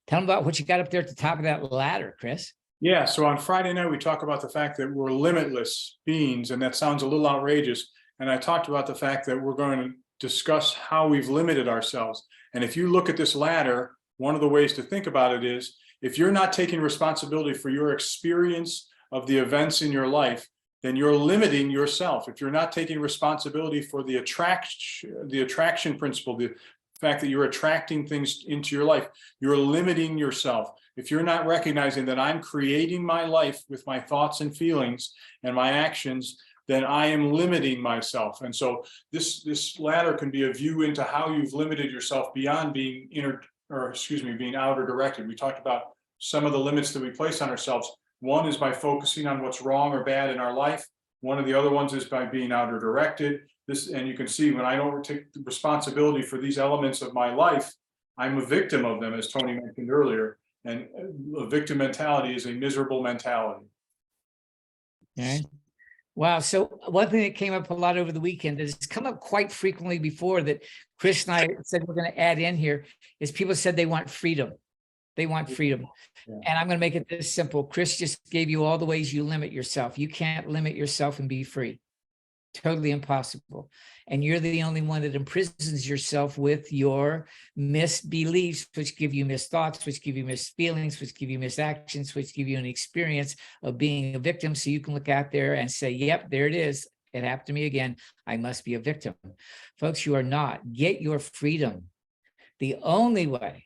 S3: Tell them about what you got up there at the top of that ladder, Chris.
S1: Yeah, so on Friday night, we talk about the fact that we're limitless beings, and that sounds a little outrageous. And I talked about the fact that we're going to discuss how we've limited ourselves. And if you look at this ladder, one of the ways to think about it is, if you're not taking responsibility for your experience of the events in your life, then you're limiting yourself. If you're not taking responsibility for the attraction principle, the fact that you're attracting things into your life, you're limiting yourself. If you're not recognizing that I'm creating my life with my thoughts and feelings and my actions, then I am limiting myself. And so this ladder can be a view into how you've limited yourself beyond being being outer directed. We talked about some of the limits that we place on ourselves. One is by focusing on what's wrong or bad in our life. One of the other ones is by being outer directed. And you can see, when I don't take responsibility for these elements of my life, I'm a victim of them, as Tony mentioned earlier. And a victim mentality is a miserable mentality.
S3: Okay. Wow. So one thing that came up a lot over the weekend that has come up quite frequently before, that Chris and I said we're going to add in here, is people said they want freedom. They want freedom.
S1: Yeah.
S3: And I'm going to make it this simple. Chris just gave you all the ways you limit yourself. You can't limit yourself and be free. Totally impossible. And you're the only one that imprisons yourself with your misbeliefs, which give you misthoughts, which give you misfeelings, which give you misactions, which give you an experience of being a victim. So you can look out there and say, yep, there it is. It happened to me again. I must be a victim. Folks, you are not. Get your freedom. The only way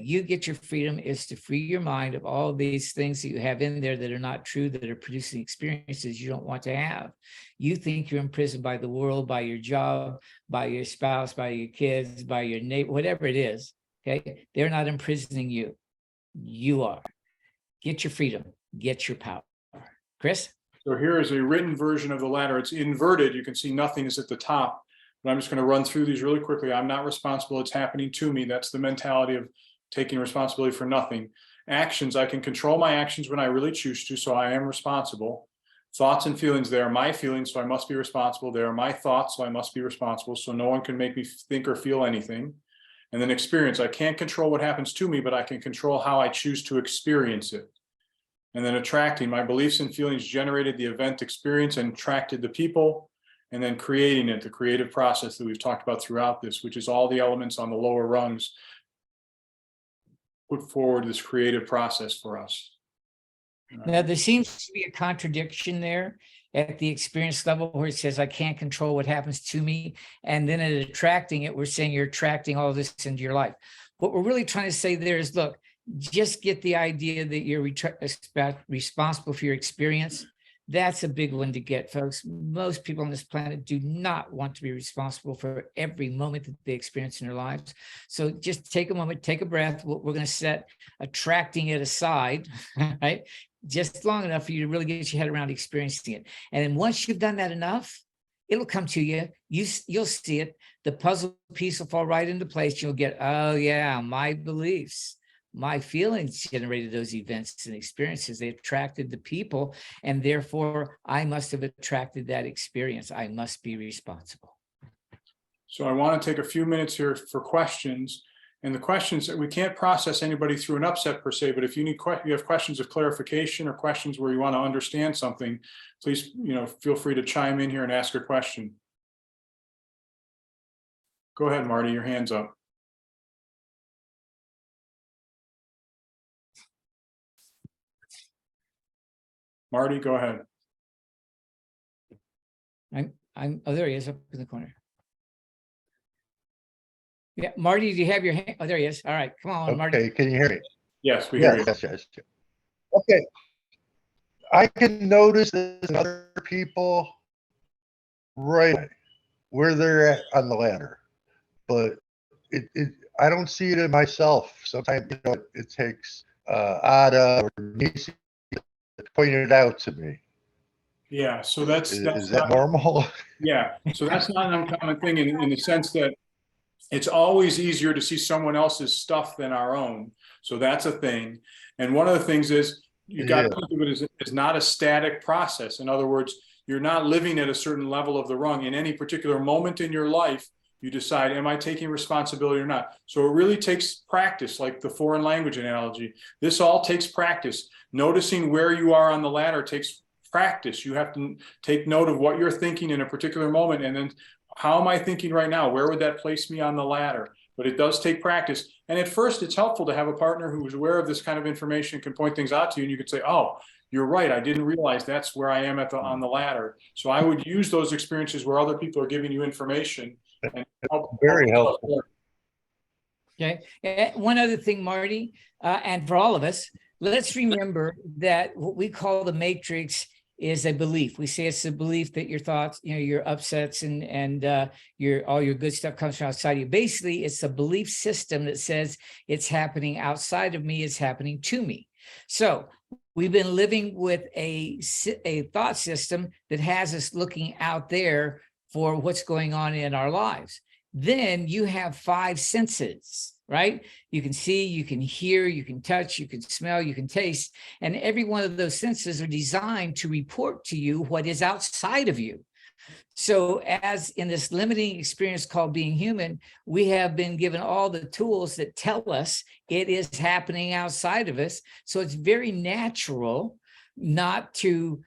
S3: you get your freedom is to free your mind of all these things that you have in there that are not true, that are producing experiences you don't want to have. You think you're imprisoned by the world, by your job, by your spouse, by your kids, by your neighbor, whatever it is. Okay. They're not imprisoning you. You are. Get your freedom. Get your power. Chris?
S1: So here is a written version of the ladder. It's inverted. You can see nothing is at the top. But I'm just going to run through these really quickly. I'm not responsible. It's happening to me. That's the mentality of taking responsibility for nothing. Actions, I can control my actions when I really choose to, so I am responsible. Thoughts and feelings, they are my feelings, so I must be responsible. They are my thoughts, so I must be responsible. So no one can make me think or feel anything. And then experience, I can't control what happens to me, but I can control how I choose to experience it. And then attracting, my beliefs and feelings generated the event experience and attracted the people. And then creating it, the creative process that we've talked about throughout this, which is all the elements on the lower rungs, put forward this creative process for us.
S3: Now, there seems to be a contradiction there at the experience level where it says, I can't control what happens to me. And then at attracting it, we're saying you're attracting all this into your life. What we're really trying to say there is, look, just get the idea that you're responsible for your experience. That's a big one to get, folks. Most people on this planet do not want to be responsible for every moment that they experience in their lives. So just take a moment, take a breath. We're going to set attracting it aside, right? Just long enough for you to really get your head around experiencing it. And then once you've done that enough, it'll come to you. You'll see it. The puzzle piece will fall right into place. You'll get, oh yeah, my beliefs. My feelings generated those events and experiences. They attracted the people, and therefore I must have attracted that experience. I must be responsible.
S1: So I want to take a few minutes here for questions. And the questions that we can't process anybody through an upset per se, but if you have questions of clarification or questions where you want to understand something, please, feel free to chime in here and ask a question. Go ahead, Marty, your hand's up. Marty, go ahead.
S3: Oh, there he is up in the corner. Yeah, Marty, do you have your hand? Oh, there he is. All right, come on, Marty.
S10: Okay, can you hear me?
S1: Yes, we hear you.
S10: Yes. Okay. I can notice this in other people right where they're at on the ladder, but I don't see it in myself. Sometimes it takes Ada or Nisi to point it out to me.
S1: Yeah, so that's
S10: Is that normal?
S1: Yeah, so that's not an uncommon thing in the sense that it's always easier to see someone else's stuff than our own. So that's a thing. And one of the things is you got to think of it as not a static process. In other words, you're not living at a certain level of the rung. In any particular moment in your life, you decide, am I taking responsibility or not? So it really takes practice, like the foreign language analogy. This all takes practice. Noticing where you are on the ladder takes practice. You have to take note of what you're thinking in a particular moment, and then how am I thinking right now? Where would that place me on the ladder? But it does take practice. And at first, it's helpful to have a partner who is aware of this kind of information, can point things out to you, and you could say, oh, you're right, I didn't realize that's where I am on the ladder. So I would use those experiences where other people are giving you information. And
S10: Very helpful.
S3: Okay. One other thing, Marty, and for all of us, let's remember that what we call the matrix is a belief. We say it's a belief that your thoughts, your upsets and all your good stuff comes from outside of you. Basically, it's a belief system that says it's happening outside of me, it's happening to me. So we've been living with a thought system that has us looking out there for what's going on in our lives. Then you have 5 senses, right? You can see, you can hear, you can touch, you can smell, you can taste. And every one of those senses are designed to report to you what is outside of you. So as in this limiting experience called being human, we have been given all the tools that tell us it is happening outside of us. So it's very natural not to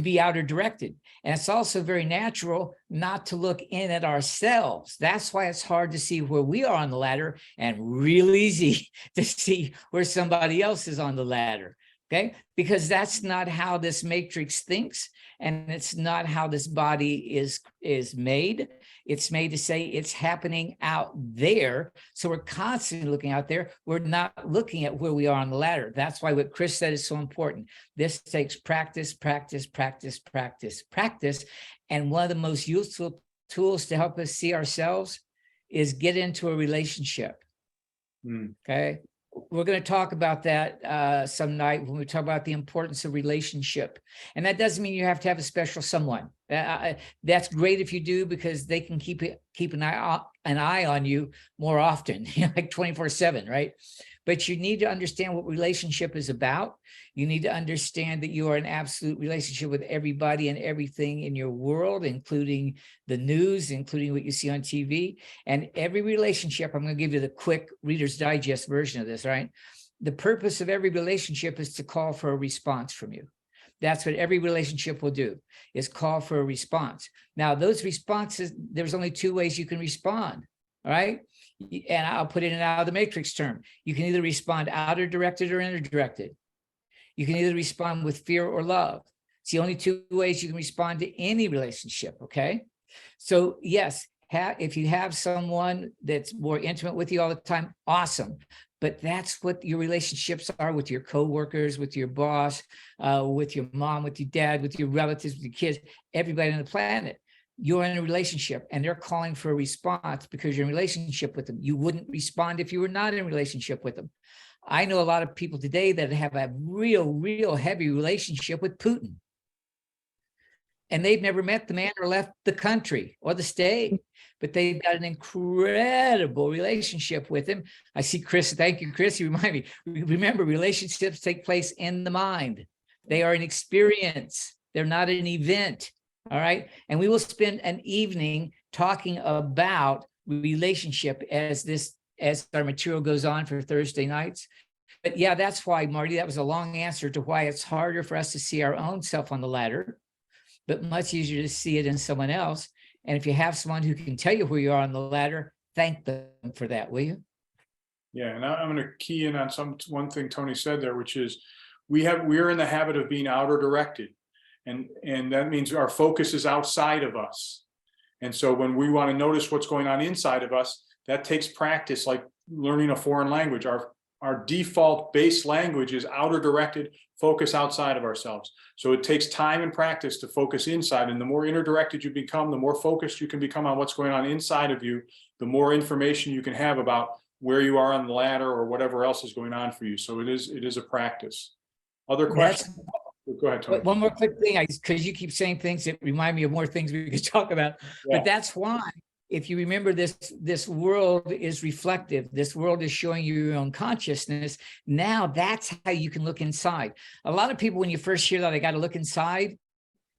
S3: be outer directed. And it's also very natural not to look in at ourselves. That's why it's hard to see where we are on the ladder and real easy to see where somebody else is on the ladder. Okay, because that's not how this matrix thinks, and it's not how this body is made. It's made to say it's happening out there. So we're constantly looking out there. We're not looking at where we are on the ladder. That's why what Chris said is so important. This takes practice, practice, practice, practice, practice. And one of the most useful tools to help us see ourselves is get into a relationship. Okay. We're going to talk about that some night when we talk about the importance of relationship. And that doesn't mean you have to have a special someone. That's great if you do, because they can keep an eye on you more often, like 24/7, right? But you need to understand what relationship is about. You need to understand that you are in absolute relationship with everybody and everything in your world, including the news, including what you see on TV. And every relationship, I'm going to give you the quick Reader's Digest version of this, right? The purpose of every relationship is to call for a response from you. That's what every relationship will do, is call for a response. Now, those responses, there's only two ways you can respond, all right? And I'll put it in out of the matrix term. You can either respond outer directed or inner directed. You can either respond with fear or love. It's the only two ways you can respond to any relationship, okay? So yes, if you have someone that's more intimate with you all the time, awesome. But that's what your relationships are with your coworkers, with your boss, with your mom, with your dad, with your relatives, with your kids, everybody on the planet. You're in a relationship and they're calling for a response because you're in a relationship with them. You wouldn't respond if you were not in a relationship with them. I know a lot of people today that have a real heavy relationship with Putin. And they've never met the man or left the country or the state, but they've got an incredible relationship with him. I see Chris. Thank you, Chris. You remind me. Remember, relationships take place in the mind. They are an experience. They're not an event. All right. And we will spend an evening talking about relationship as our material goes on for Thursday nights. But yeah, that's why, Marty, that was a long answer to why it's harder for us to see our own self on the ladder, but much easier to see it in someone else. And if you have someone who can tell you where you are on the ladder, thank them for that, will you?
S1: Yeah, and I'm going to key in on one thing Tony said there, which is we're in the habit of being outer directed. And that means our focus is outside of us. And so when we want to notice what's going on inside of us, that takes practice, like learning a foreign language. Our default base language is outer directed, focus outside of ourselves. So it takes time and practice to focus inside. And the more inner directed you become, the more focused you can become on what's going on inside of you, the more information you can have about where you are on the ladder or whatever else is going on for you. So it is a practice. Other questions? Go ahead, Tony.
S3: One more quick thing, because you keep saying things that remind me of more things we could talk about. Yeah. But that's why, if you remember, this world is reflective. This world is showing you your own consciousness. Now that's how you can look inside. A lot of people, when you first hear that, I got to look inside,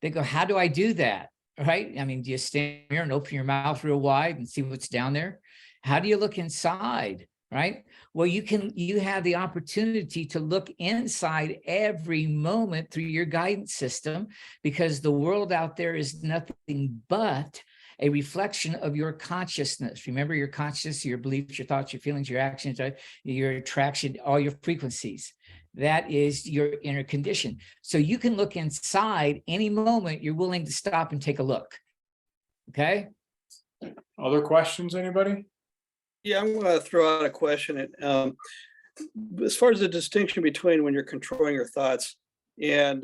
S3: they go, how do I do that? Right? I mean, do you stand here and open your mouth real wide and see what's down there? How do you look inside? Right? Well, you have the opportunity to look inside every moment through your guidance system, because the world out there is nothing but a reflection of your consciousness. Remember, your consciousness, your beliefs, your thoughts, your feelings, your actions, your attraction, all your frequencies. That is your inner condition. So you can look inside any moment you're willing to stop and take a look. Okay?
S1: Other questions, anybody?
S11: Yeah, I'm going to throw out a question. As far as the distinction between when you're controlling your thoughts and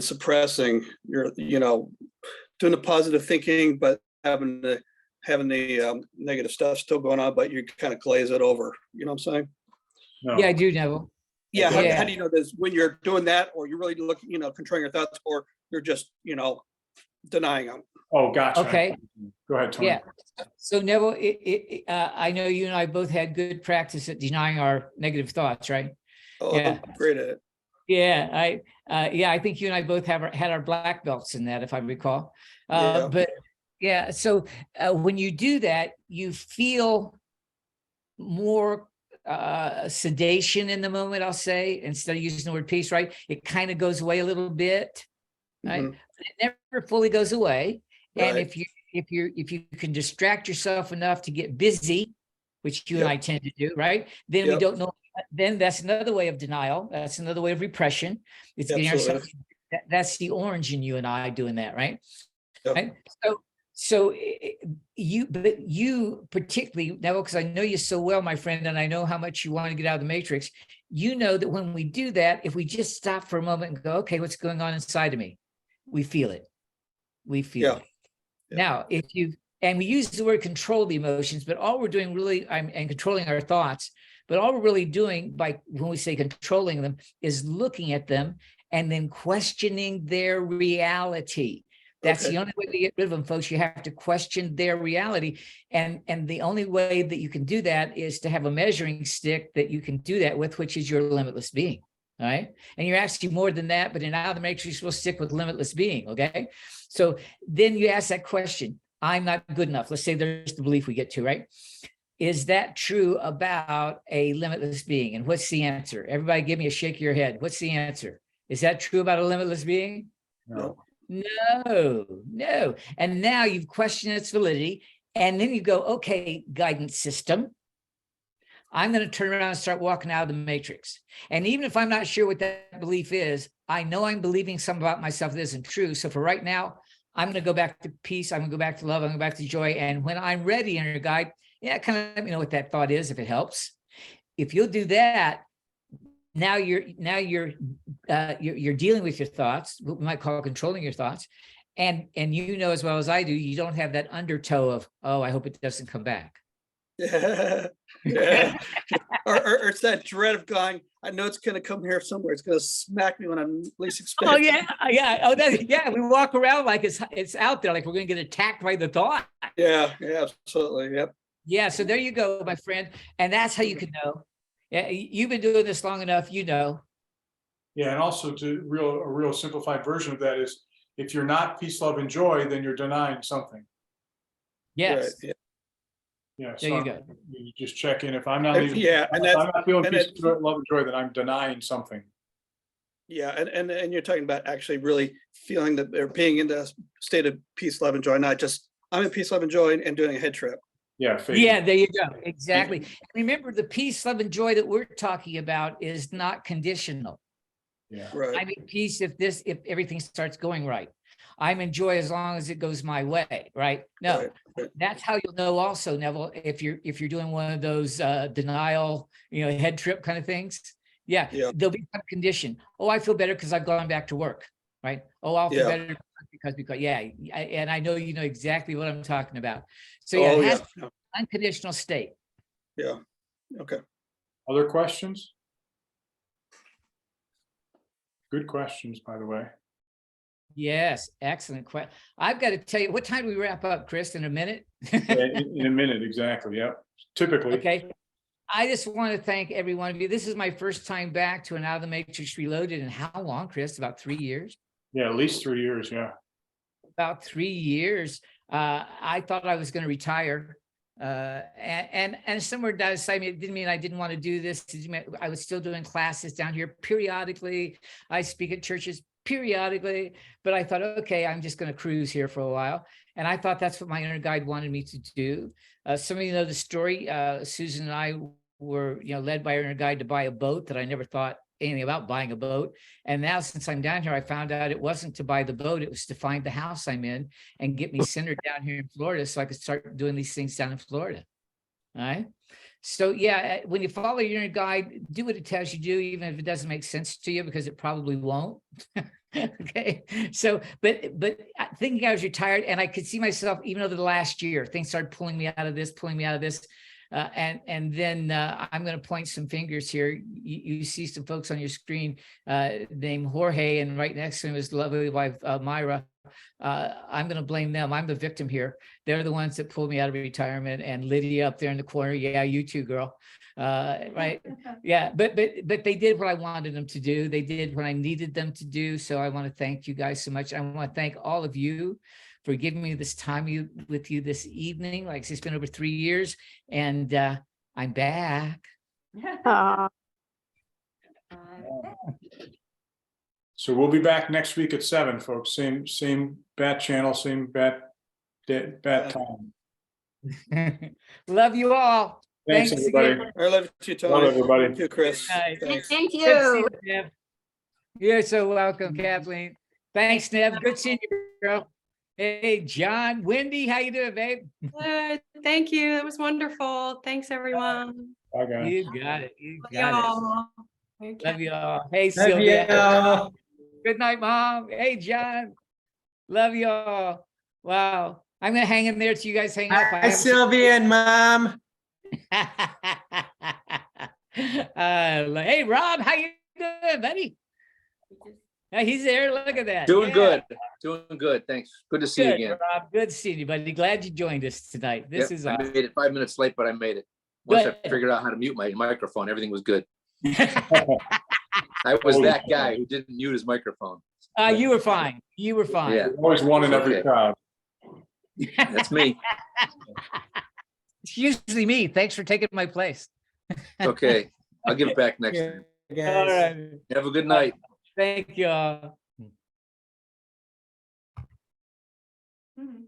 S11: suppressing your, doing the positive thinking, but having the negative stuff still going on, but you kind of glaze it over. You know what I'm saying?
S3: No. Yeah, I do, Neville.
S11: Yeah. How do you know this when you're doing that, or you're really looking, controlling your thoughts, or you're just, denying them?
S1: Oh, gotcha.
S3: Okay.
S1: Go ahead, Tony.
S3: Yeah. So Neville, I know you and I both had good practice at denying our negative thoughts, right?
S11: Oh, yeah. I'm great at it.
S3: Yeah, I think you and I both had our black belts in that, if I recall.
S11: Yeah.
S3: But yeah, so when you do that, you feel more sedation in the moment, I'll say, instead of using the word peace, right? It kind of goes away a little bit, right?
S11: Mhm.
S3: But it never fully goes away. And
S11: Right.
S3: if you can distract yourself enough to get busy, which you and
S11: Yep.
S3: I tend to do, right? Then we
S11: Yep.
S3: don't know. Then that's another way of denial. That's another way of repression. It's getting
S11: Absolutely.
S3: ourselves. That's the orange in you and I doing that, right?
S11: Yep.
S3: Right? So you particularly, Neville, because I know you so well, my friend, and I know how much you want to get out of the matrix. You know that when we do that, if we just stop for a moment and go, okay, what's going on inside of me? We feel it. We feel
S11: Yeah.
S3: it. Now, and we use the word control the emotions, but all we're doing really, and controlling our thoughts, but all we're really doing by when we say controlling them is looking at them and then questioning their reality. That's
S11: Okay.
S3: the only way to get rid of them, folks. You have to question their reality. And the only way that you can do that is to have a measuring stick that you can do that with, which is your limitless being. All right. And you're asking more than that, but in Out of the Matrix, we'll stick with limitless being. Okay. So then you ask that question, I'm not good enough. Let's say there's the belief we get to, right? Is that true about a limitless being? And what's the answer? Everybody give me a shake of your head. What's the answer? Is that true about a limitless being?
S11: No.
S3: No. And now you've questioned its validity. And then you go, okay, guidance system, I'm going to turn around and start walking out of the matrix. And even if I'm not sure what that belief is, I know I'm believing something about myself that isn't true. So for right now, I'm going to go back to peace. I'm going to go back to love. I'm going to go back to joy. And when I'm ready, inner guide, kind of let me know what that thought is, if it helps. If you'll do that, now you're dealing with your thoughts, what we might call controlling your thoughts. And you know as well as I do, you don't have that undertow of, oh, I hope it doesn't come back.
S11: Yeah. Yeah. or it's that dread of going, I know it's going to come here somewhere. It's going to smack me when I'm least expecting.
S3: Oh yeah. Yeah. We walk around like it's out there, like we're going to get attacked by the thought.
S11: Yeah, absolutely. Yep.
S3: Yeah. So there you go, my friend. And that's how you can know. Yeah, you've been doing this long enough, you know.
S1: Yeah, and also a real simplified version of that is if you're not peace, love, and joy, then you're denying something.
S3: Yes.
S11: Right, yeah.
S1: Yeah.
S3: There you go.
S1: You just check in. If I'm not leaving,
S11: Yeah, and
S1: if
S11: that's
S1: I'm not feeling
S11: and
S1: peace,
S11: it-
S1: love, and joy, then I'm denying something.
S11: yeah, and you're talking about actually really feeling that they're being in the state of peace, love, and joy, not just I'm in peace, love, and joy and doing a head trip.
S1: Yeah. faith.
S3: Yeah, there you go. Exactly. Remember, the peace, love, and joy that we're talking about is not conditional.
S1: Yeah.
S11: Right.
S3: I'm in peace if everything starts going right. I'm in joy as long as it goes my way, right? No,
S11: Right.
S3: that's how you'll know also, Neville, if you're doing one of those denial, head trip kind of things. Yeah,
S11: Yeah.
S3: there'll be some condition. Oh, I feel better because I've gone back to work, right? Oh, I'll feel
S11: Yeah.
S3: better because and I know you know exactly what I'm talking about. So yeah,
S11: Oh,
S3: it has
S11: yeah.
S3: an unconditional state.
S11: Yeah. Okay.
S1: Other questions? Good questions, by the way.
S3: Yes, excellent question. I've got to tell you, what time do we wrap up, Chris? In a minute?
S1: Yeah, in a minute, exactly. Yep. Typically.
S3: Okay. I just want to thank every one of you. This is my first time back to an Out of the Matrix Reloaded. And how long, Chris? About 3 years?
S1: Yeah, at least 3 years. Yeah.
S3: About 3 years. I thought I was going to retire. And somewhere down inside me, it didn't mean I didn't want to do this. I was still doing classes down here periodically. I speak at churches periodically, but I thought, okay, I'm just going to cruise here for a while. And I thought that's what my inner guide wanted me to do. Some of you know the story. Susan and I were, led by our inner guide to buy a boat that I never thought anything about buying a boat. And now since I'm down here, I found out it wasn't to buy the boat. It was to find the house I'm in and get me centered down here in Florida so I could start doing these things down in Florida. All right. So yeah, when you follow your inner guide, do what it tells you to do, even if it doesn't make sense to you, because it probably won't. Okay. So, but thinking I was retired and I could see myself, even over the last year, things started pulling me out of this, And then I'm going to point some fingers here. You see some folks on your screen named Jorge, and right next to him is lovely wife Myra. I'm going to blame them. I'm the victim here. They're the ones that pulled me out of retirement. And Lydia up there in the corner, yeah, you too, girl. Right? Yeah, but they did what I wanted them to do. They did what I needed them to do. So I want to thank you guys so much. I want to thank all of you for giving me this time with you this evening. Like it's been over 3 years, and I'm back.
S1: So we'll be back next week at 7, folks. Same bat channel, same bat time.
S3: Love you all.
S1: Thanks, everybody.
S3: again.
S11: I love you, Tony.
S1: Love everybody.
S11: Thank you, Chris.
S3: Nice.
S11: Thanks.
S2: Thank
S3: Good to see
S2: you.
S3: you, Nev. You're so welcome, Kathleen. Thanks, Nev. Good seeing you, girl. Hey, John, Wendy, how you doing, babe?
S12: Good. Thank you. It was wonderful. Thanks, everyone.
S1: Bye, guys.
S3: You got it. You
S12: Love
S3: got
S12: y'all.
S3: it. Love you all. Hey, Sylvia. Good night, Mom. Hey, John. Love you all. Wow. I'm going to hang in there till you guys hang up.
S5: Hi, Sylvia and Mom.
S3: Hey, Rob, how you doing, buddy? Yeah, he's there. Look at that.
S13: Doing
S3: Yeah.
S13: good. Doing good. Thanks. Good to see you
S3: Good,
S13: again.
S3: Rob. Good seeing you, buddy. Glad you joined us tonight. This
S13: Yep,
S3: is
S13: I
S3: awesome.
S13: made it 5 minutes late, but I made it. Once I
S3: Good.
S13: figured out how to mute my microphone, everything was good. I was that guy who didn't mute his microphone.
S3: You were fine. You were fine.
S13: Yeah,
S1: Always one in every
S13: Okay.
S1: crowd.
S13: that's me.
S3: It's usually me. Thanks for taking my place.
S13: Okay, I'll give it back next time.
S3: All right.
S13: Have a good night.
S3: Thank you all.
S2: Mhm.